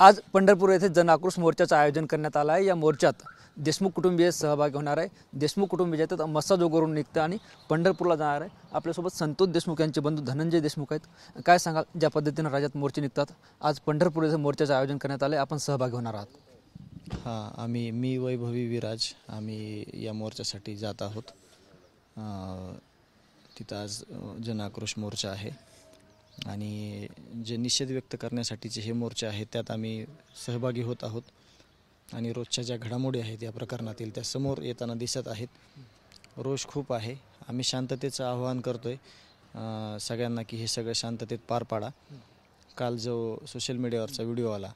आज पंढरपूर येथे जन आक्रोश मोर्चाचं आयोजन करण्यात आलं आहे। या मोर्चात देशमुख कुटुंबीय सहभागी होणार आहे। देशमुख कुटुंबीय येतात मस्साजोगवरून निघतं आणि पंढरपूरला जाणार आहे। आपल्यासोबत संतोष देशमुख यांचे बंधू धनंजय देशमुख आहेत। काय सांगाल, ज्या पद्धतीने राज्यात मोर्चे निघतात, आज पंढरपूर येथे मोर्चाचं आयोजन करण्यात आले, आपण सहभागी होणार आहात? हां, मी वैभवी विराज आम्ही या मोर्चासाठी जात आहोत। तिथं आज जन आक्रोश मोर्चा आहे आणि जे निषेध व्यक्त करण्यासाठीचे हे मोर्चे आहेत त्यात आम्ही सहभागी होत आहोत आणि रोजच्या ज्या घडामोडी आहेत या प्रकरणातील त्या समोर येताना दिसत आहेत। रोष खूप आहे। आम्ही शांततेचं आवाहन करतोय सगळ्यांना की हे सगळं शांततेत पार पाडा। काल जो सोशल मीडियावरचा व्हिडिओ आला,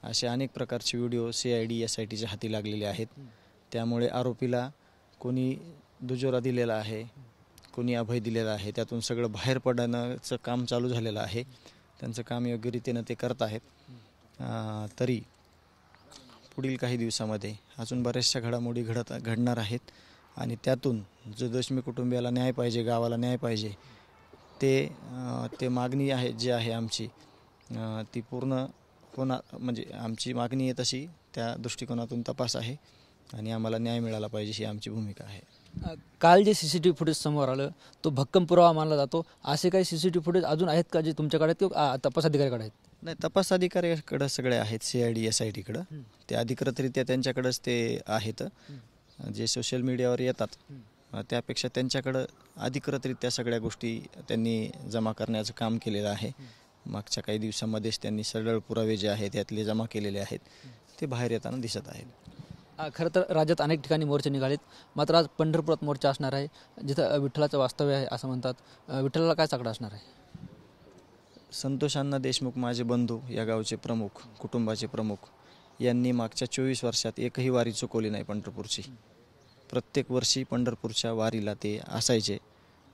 असे अनेक प्रकारचे व्हिडिओ CID SITच्या हाती लागलेले आहेत। त्यामुळे आरोपीला कोणी दुजोरा दिलेला आहे, कोणी अभय दिलेला आहे, त्यातून सगळं बाहेर पडण्याचं काम चालू झालेलं आहे। त्यांचं काम योग्य रीतीनं ते करत आहेत। तरी पुढील काही दिवसामध्ये अजून बऱ्याचशा घडामोडी घडणार आहेत आणि त्यातून जो देशमुख कुटुंबियाला न्याय पाहिजे, गावाला न्याय पाहिजे, ते मागणी आहे जी आहे आमची ती पूर्ण म्हणजे आमची मागणी आहे तशी त्या दृष्टिकोनातून तपास आहे आणि आम्हाला न्याय मिळाला पाहिजे ही आमची भूमिका आहे। काल जे CCTV फुटेज समोर आलं तो भक्कम पुरावा मानला जातो। असे काही CCTV फुटेज अजून आहेत का जे तुमच्याकडे आहेत किंवा तपास अधिकाऱ्याकडे आहेत? नाही, तपास अधिकाऱ्याकडे सगळे आहेत, CID SITकडं ते अधिकृतरित्या त्यांच्याकडेच ते आहेत। जे सोशल मीडियावर येतात त्यापेक्षा त्यांच्याकडं अधिकृतरित्या सगळ्या गोष्टी त्यांनी जमा करण्याचं काम केलेलं आहे। मागच्या काही दिवसामध्येच त्यांनी सरळ पुरावे जे आहेत त्यातले जमा केलेले आहेत, ते बाहेर येताना दिसत आहेत। खरं तर राज्यात अनेक ठिकाणी मोर्चे निघालेत, मात्र आज पंढरपुरात मोर्चा असणार आहे जिथं विठ्ठलाचं वास्तव्य आहे असं म्हणतात। विठ्ठलाला काय चाकडं असणार आहे? संतोष अण्णा देशमुख माझे बंधू, या गावचे प्रमुख, कुटुंबाचे प्रमुख, यांनी मागच्या 24 वर्षात एकही वारी चुकवली नाही पंढरपूरची। प्रत्येक वर्षी पंढरपूरच्या वारीला ते असायचे।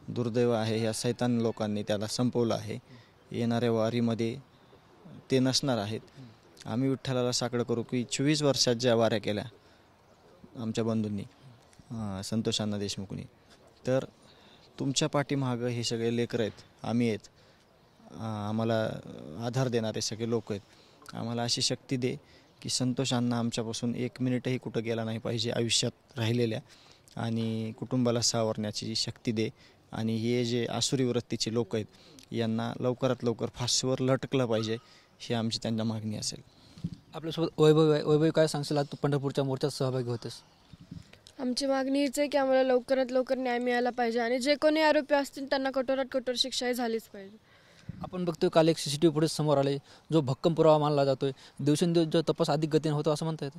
दुर्दैव आहे या सैतान लोकांनी त्याला संपवलं आहे। येणाऱ्या वारीमध्ये ते नसणार आहेत। आम्ही विठ्ठलाला साकडं करू की 24 वर्षात ज्या वाऱ्या केल्या आमच्या बंधूंनी, संतोष अण्णा देशमुखनी, तर तुमच्या पाठीमागं हे सगळे लेकरं आहेत, आम्ही आहेत, आम्हाला आधार देणारे सगळे लोक आहेत। आम्हाला अशी शक्ती दे की संतोष अण्णा आमच्यापासून 1 मिनिटही कुठं गेला नाही पाहिजे आयुष्यात राहिलेल्या, आणि कुटुंबाला सावरण्याची शक्ती दे। आणि हे जे आसुरी वृत्तीचे लोक आहेत यांना लवकरात लवकर फाशीवर लटकलं पाहिजे, ही आमची त्यांना मागणी असेल। आपल्यासोबत वैभव काय सांगशील, आज तू पंढरपूरच्या मोर्चात सहभागी होतेस? आमची मागणी हीच आहे की आम्हाला लवकरात लवकर न्याय मिळाला पाहिजे आणि जे कोणी आरोपी असतील त्यांना कठोरात कठोर शिक्षा झालीच पाहिजे। आपण बघतोय काल एक CCTV फुटेज समोर आले जो भक्कम पुरावा मानला जातोय। दिवसेंदिवस जो तपास अधिक गतीने होतो असं म्हणता येतं?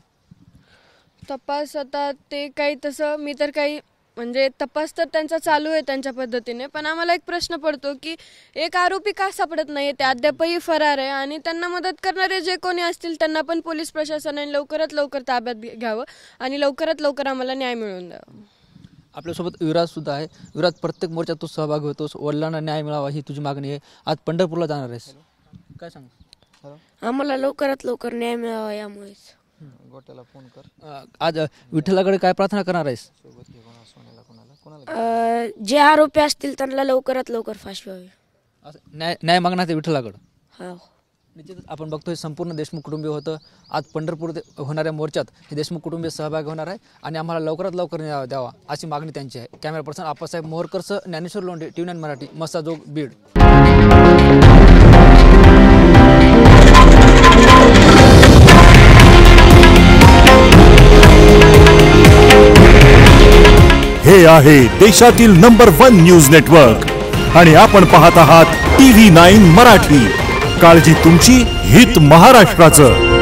तपास आता ते काही तसं मी तर काही म्हणजे तपास तर त्यांचा चालू आहे त्यांच्या पद्धतीने, पण आम्हाला एक प्रश्न पडतो की एक आरोपी का सापडत नाही, ते अद्यापही फरार आहे आणि त्यांना मदत करणारे जे कोणी असतील त्यांना पण पोलीस प्रशासनाने लवकरात लवकर ताब्यात घ्यावं आणि लवकरात लवकर आम्हाला न्याय मिळवून द्यावा। आपल्यासोबत विराज सुद्धा आहे। विराज, प्रत्येक मोर्चात तू सहभागी होतोस, वडिलांना न्याय मिळावा ही तुझी मागणी आहे। आज पंढरपूरला जाणार आहेस, काय सांग? आम्हाला लवकरात लवकर न्याय मिळावा यामुळेच गोट्याला फोन कर। आज विठ्ठलाकडे काय प्रार्थना करणार आहेस? जे आरोपी असतील त्यांना लवकरात लवकर फाशी व्हावी, न्याय मागणार आहे विठ्ठलाकडं? हो, निश्चितच आपण बघतोय संपूर्ण देशमुख कुटुंबीय होतं। आज पंढरपूर होणाऱ्या मोर्चात हे देशमुख कुटुंबीय सहभागी होणार आहे आणि आम्हाला लवकरात लवकर न्याय द्यावा अशी मागणी त्यांची आहे। कॅमेरा पर्सन आप्पासाहेब मोहरकरसह ज्ञानेश्वर लोंढे, TV9 मराठी, मस्साजोग, बीड। हे आहे देशातील नंबर 1 न्यूज नेटवर्क आणि आपण पाहत आहात TV9 मराठी। काळजी तुमची, हित महाराष्ट्राचं।